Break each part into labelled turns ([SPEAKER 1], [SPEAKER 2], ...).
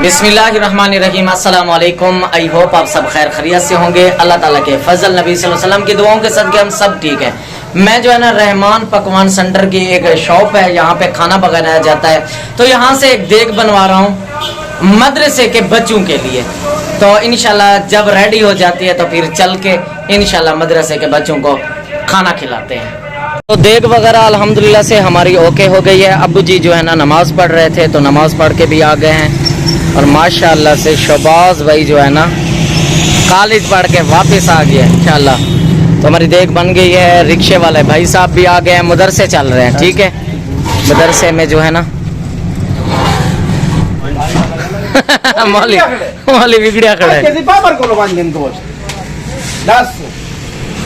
[SPEAKER 1] बिस्मिल्लाहिर्रहमानिर्रहीम, अस्सलाम वालेकुम। आई होप आप सब खैर खैरियत से होंगे। अल्लाह ताला के फजल, नबी सल्लल्लाहु अलैहि वसल्लम की दुआओं के सदके हम सब ठीक है। मैं जो है ना रहमान पकवान सेंटर की एक शॉप है, यहाँ पे खाना पकाया जाता है। तो यहाँ से एक देग बनवा रहा हूँ मदरसे के बच्चों के लिए। तो इंशाल्लाह जब रेडी हो जाती है तो फिर चल के इंशाल्लाह मदरसे के बच्चों को खाना खिलाते हैं। तो देग वगैरह अल्हम्दुलिल्लाह से हमारी ओके हो गई है। अब्बू जी जो है ना नमाज पढ़ रहे थे तो नमाज पढ़ के भी आ गए हैं। और माशाल्लाह से शहबाज भाई जो है ना कॉलेज पढ़ के वापस आ गया इंशाल्लाह। तो हमारी देग बन गई है। रिक्शे वाले भाई साहब भी आ गए हैं, मदरसे चल रहे हैं। ठीक है, मदरसे में जो है ना मौली बिगड़िया खड़ा है।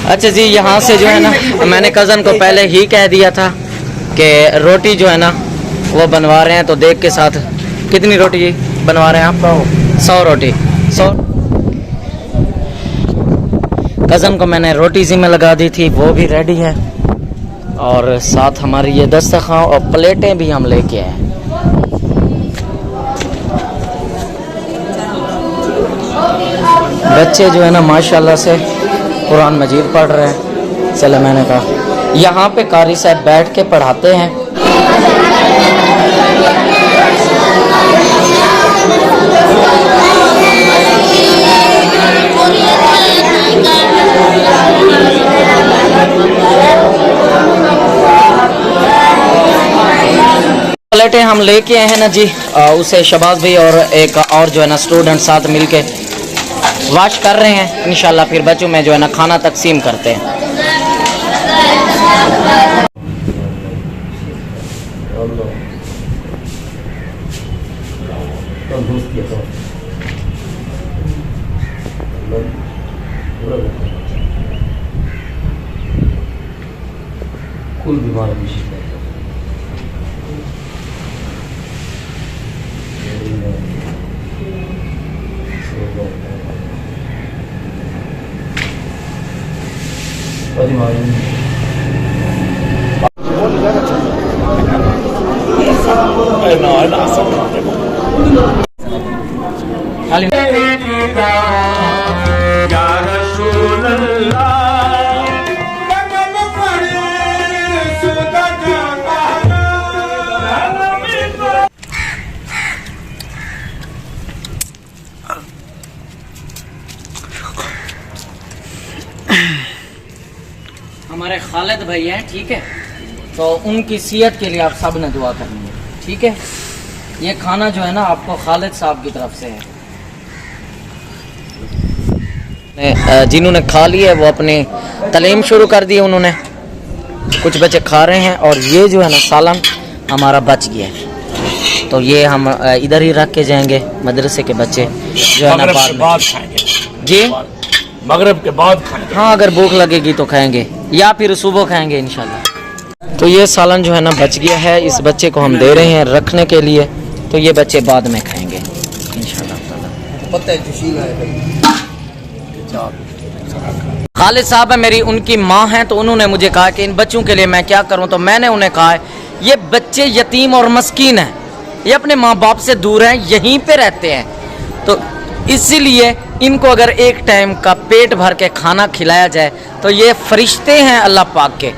[SPEAKER 1] अच्छा जी, यहाँ से जो है ना मैंने कज़न को पहले ही कह दिया था कि रोटी जो है ना वो बनवा रहे हैं। तो देग के साथ कितनी रोटी बनवा रहे हैं आप? 100 रोटी। 100 कज़न को मैंने रोटी ज़िम्मे लगा दी थी, वो भी रेडी है। और साथ हमारी ये दस्तरखान और प्लेटें भी हम लेके आए। बच्चे जो है ना माशाल्लाह से कुरान मजीद पढ़ रहे हैं। चलो मैंने कहा यहाँ पे कारी साहब बैठ के पढ़ाते हैं। प्लेटें हम लेके आए हैं ना जी, उसे शबाज भाई और एक और जो है ना स्टूडेंट साथ मिलके वाश कर रहे हैं। इंशाल्लाह फिर बच्चों में जो है ना खाना तकसीम करते हैं। कुल बीमार हमारे खालिद भाई हैं। ठीक है, तो उनकी सेहत के लिए आप सब ने दुआ करनी है। ठीक है, ये खाना जो है ना आपको खालिद साहब की तरफ से है। जिन्होंने खा लिया है वो अपनी तालीम शुरू कर दी है। उन्होंने कुछ बच्चे खा रहे हैं और ये जो है ना सालन हमारा बच गया है। तो ये हम इधर ही रख के जाएंगे। मदरसे के बच्चे जो है ना बाद खाएंगे जी, मगरिब के बाद खाएंगे। हाँ, अगर भूख लगेगी तो खाएंगे या फिर सुबह खाएंगे इंशाल्लाह। तो ये सालन जो है ना बच गया है, इस बच्चे को हम दे रहे हैं रखने के लिए। तो ये बच्चे बाद में खाएंगे इंशाल्लाह। खालिद साहब है मेरी, उनकी माँ हैं। तो उन्होंने मुझे कहा कि इन बच्चों के लिए मैं क्या करूँ। तो मैंने उन्हें कहा ये बच्चे यतीम और मस्कीन हैं, ये अपने माँ बाप से दूर हैं, यहीं पे रहते हैं। तो इसीलिए इनको अगर एक टाइम का पेट भर के खाना खिलाया जाए तो ये फरिश्ते हैं अल्लाह पाक के।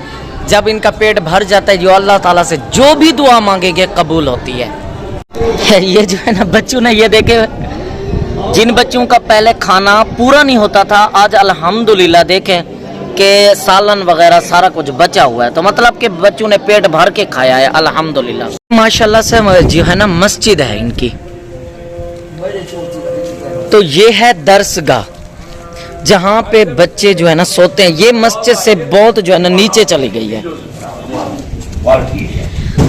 [SPEAKER 1] जब इनका पेट भर जाता है जो अल्लाह ताला से जो भी दुआ मांगेंगे कबूल होती है। ये जो है ना बच्चों ने ये देखे, जिन बच्चों का पहले खाना पूरा नहीं होता था आज अल्हम्दुलिल्लाह देखें कि सालन वगैरह सारा कुछ बचा हुआ है। तो मतलब कि बच्चों ने पेट भर के खाया है अल्हम्दुलिल्लाह। माशाल्लाह से जो है ना मस्जिद है इनकी। तो ये है दरसगाह जहाँ पे बच्चे जो है ना सोते हैं। ये मस्जिद से बहुत जो है ना नीचे चली गई है।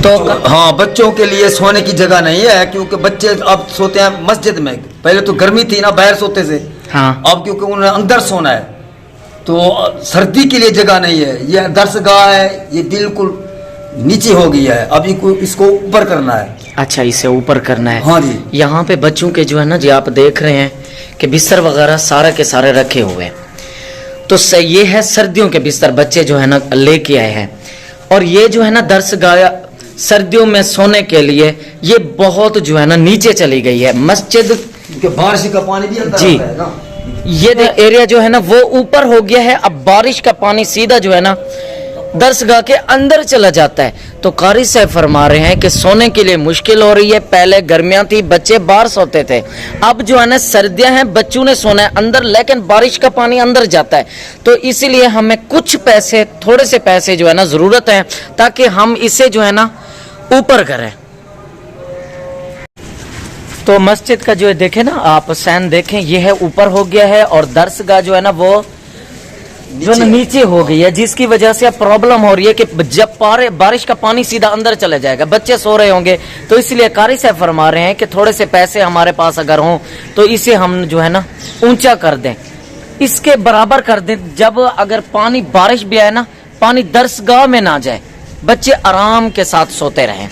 [SPEAKER 1] तो
[SPEAKER 2] हाँ, बच्चों के लिए सोने की जगह नहीं है क्योंकि बच्चे अब सोते हैं मस्जिद में। पहले तो गर्मी थी ना, बाहर सोते थे। हाँ, अब क्योंकि उन्हें अंदर सोना है तो सर्दी के लिए जगह नहीं है। ये दरसगाह है, ये बिल्कुल नीचे हो गई है। अभी इसको ऊपर करना है।
[SPEAKER 1] अच्छा, इसे ऊपर करना है।
[SPEAKER 2] हाँ जी।
[SPEAKER 1] यहाँ पे बच्चों के जो है ना जी आप देख रहे हैं कि बिस्तर वगैरह सारे के सारे रखे हुए हैं। तो ये है सर्दियों के बिस्तर बच्चे जो है ना लेके आए हैं। और ये जो है ना दरसगाह सर्दियों में सोने के लिए ये बहुत जो है ना नीचे चली गई है मस्जिद,
[SPEAKER 2] क्योंकि बारिश का पानी भी अंदर
[SPEAKER 1] जी
[SPEAKER 2] आता है ना।
[SPEAKER 1] ये एरिया जो है ना वो ऊपर हो गया है। अब बारिश का पानी सीधा जो है ना दरसगाह के अंदर चला जाता है। तो कारी साहब फरमा रहे हैं कि सोने के लिए मुश्किल हो रही है। पहले गर्मियां थी, बच्चे बाहर सोते थे, अब जो है ना सर्दियां हैं, बच्चों ने सोना है अंदर, लेकिन बारिश का पानी अंदर जाता है। तो इसीलिए हमें कुछ पैसे, थोड़े से पैसे जो है ना जरूरत है ताकि हम इसे जो है ना ऊपर करें। तो मस्जिद का जो है देखें ना आप, सैन देखें, ये है ऊपर हो गया है और दरसगाह जो है ना वो जो है नीचे हो गई है, जिसकी वजह से अब प्रॉब्लम हो रही है कि जब बारिश का पानी सीधा अंदर चले जाएगा, बच्चे सो रहे होंगे। तो इसलिए कारी साहब फरमा रहे हैं कि थोड़े से पैसे हमारे पास अगर हों तो इसे हम जो है ना ऊंचा कर दें, इसके बराबर कर दें। जब अगर पानी बारिश भी आए ना, पानी दरसगाह में ना जाए, बच्चे आराम के साथ सोते रहें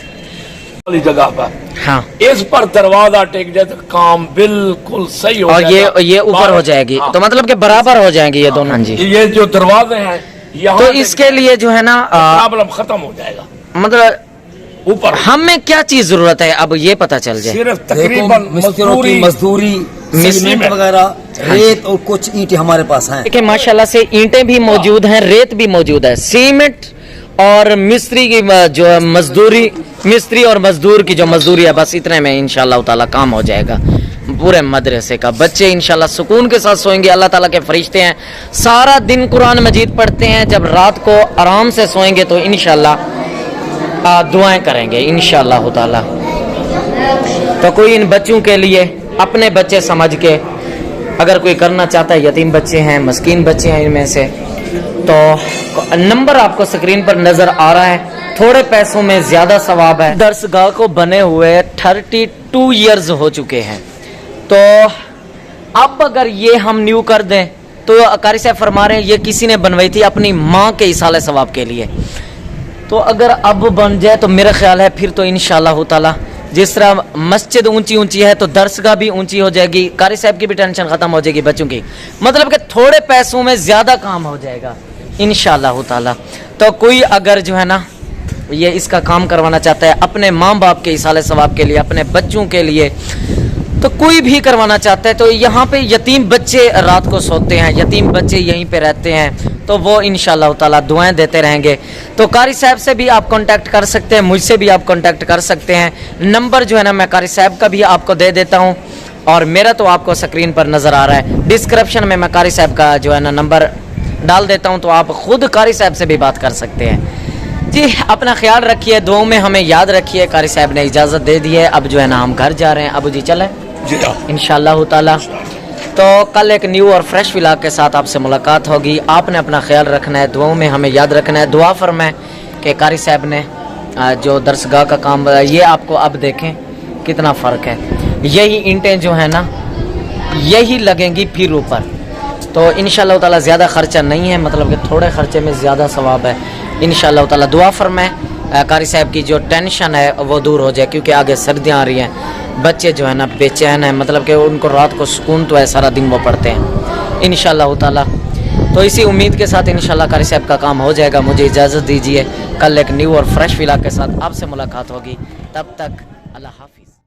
[SPEAKER 3] वाली जगह पर।
[SPEAKER 1] हाँ,
[SPEAKER 3] इस पर दरवाजा टेक जाए तो काम बिल्कुल सही हो
[SPEAKER 1] और
[SPEAKER 3] जाएगा।
[SPEAKER 1] ये ऊपर हो जाएगी।
[SPEAKER 3] हाँ।
[SPEAKER 1] तो मतलब कि बराबर हो जाएंगे ये दोनों। हाँ जी,
[SPEAKER 3] ये जो दरवाजे हैं यहाँ
[SPEAKER 1] तो इसके लिए जो है ना
[SPEAKER 3] प्रॉब्लम खत्म हो जाएगा।
[SPEAKER 1] मतलब
[SPEAKER 3] ऊपर
[SPEAKER 1] हमें क्या चीज जरूरत है अब ये पता चल जाए।
[SPEAKER 3] सिर्फ
[SPEAKER 2] देखो,
[SPEAKER 3] तकरीबन
[SPEAKER 2] मिस्त्रियों की मजदूरी, सीमेंट वगैरह, रेत और कुछ ईंटें हमारे पास हैं।
[SPEAKER 1] देखिए माशाल्लाह से ईंटें भी मौजूद हैं, रेत भी मौजूद है, सीमेंट और मिस्त्री की जो मजदूरी, मिस्त्री और मजदूर की जो मजदूरी है, बस इतने में इंशाल्लाह ताला काम हो जाएगा पूरे मदरसे का। बच्चे इंशाल्लाह सुकून के साथ सोएंगे। अल्लाह ताला के फरिश्ते हैं, सारा दिन कुरान मजीद पढ़ते हैं। जब रात को आराम से सोएंगे तो इंशाल्लाह दुआएं करेंगे इंशाल्लाह ताला। तो कोई इन बच्चों के लिए अपने बच्चे समझ के अगर कोई करना चाहता है, यतीम बच्चे हैं, मस्कीन बच्चे हैं, इनमें से तो नंबर आपको स्क्रीन पर नजर आ रहा है। थोड़े पैसों में ज्यादा सवाब है। दरसगाह को बने हुए 32 इयर्स हो चुके हैं। तो अब अगर ये हम न्यू कर दें तो कारी साहब फरमा रहे हैं ये किसी ने बनवाई थी अपनी माँ के इसाले सवाब के लिए। तो अगर अब बन जाए तो मेरा ख्याल है फिर तो इंशाल्लाह ताला जिस तरह मस्जिद ऊंची ऊंची है तो दरसगाह भी ऊंची हो जाएगी, कारी साहब की भी टेंशन खत्म हो जाएगी बच्चों की। मतलब कि थोड़े पैसों में ज्यादा काम हो जाएगा इंशाल्लाह ताला। तो कोई अगर जो है ना ये इसका काम करवाना चाहता है अपने माँ बाप के इसाले सवाब के लिए, अपने बच्चों के लिए, तो कोई भी करवाना चाहता है तो यहाँ पे यतीम बच्चे रात को सोते हैं, यतीम बच्चे यहीं पे रहते हैं, तो वो इंशाल्लाह ताला दुआएं देते रहेंगे। तो कारी साहब से भी आप कांटेक्ट कर सकते हैं, मुझसे भी आप कांटेक्ट कर सकते हैं। नंबर जो है ना मैं कारी साहब का भी आपको दे देता हूँ और मेरा तो आपको स्क्रीन पर नज़र आ रहा है। डिस्क्रिप्शन में मैं कारी साहब का जो है ना नंबर डाल देता हूँ, तो आप खुद कारी साहब से भी बात कर सकते हैं। जी अपना ख्याल रखिए, दुआओं में हमें याद रखिए। कारी साहब ने इजाज़त दे दी है, अब जो है ना हम घर जा रहे हैं। अबू जी चलें इंशाल्लाह ताला। तो कल एक न्यू और फ्रेश व्लॉग के साथ आपसे मुलाकात होगी। आपने अपना ख्याल रखना है, दुआओं में हमें याद रखना है। दुआ फरमाएं कि कारी साहब ने जो दरसगाह का काम ये आपको अब देखें कितना फ़र्क है। यही ईंटें जो है ना यही लगेंगी फिर ऊपर, तो इंशाल्लाह ताला ज़्यादा खर्चा नहीं है, मतलब कि थोड़े खर्चे में ज़्यादा सवाब है इंशाल्लाह ताला। दुआ फरमाएं कारी साहब की जो टेंशन है वो दूर हो जाए, क्योंकि आगे सर्दियाँ आ रही हैं, बच्चे जो है ना बेचैन है, मतलब कि उनको रात को सुकून तो है, सारा दिन वो पढ़ते हैं इंशाल्लाह ताला। तो इसी उम्मीद के साथ इंशाल्लाह कारी साहब का काम हो जाएगा। मुझे इजाज़त दीजिए, कल एक न्यू और फ्रेश व्लॉग के साथ आपसे मुलाकात होगी। तब तक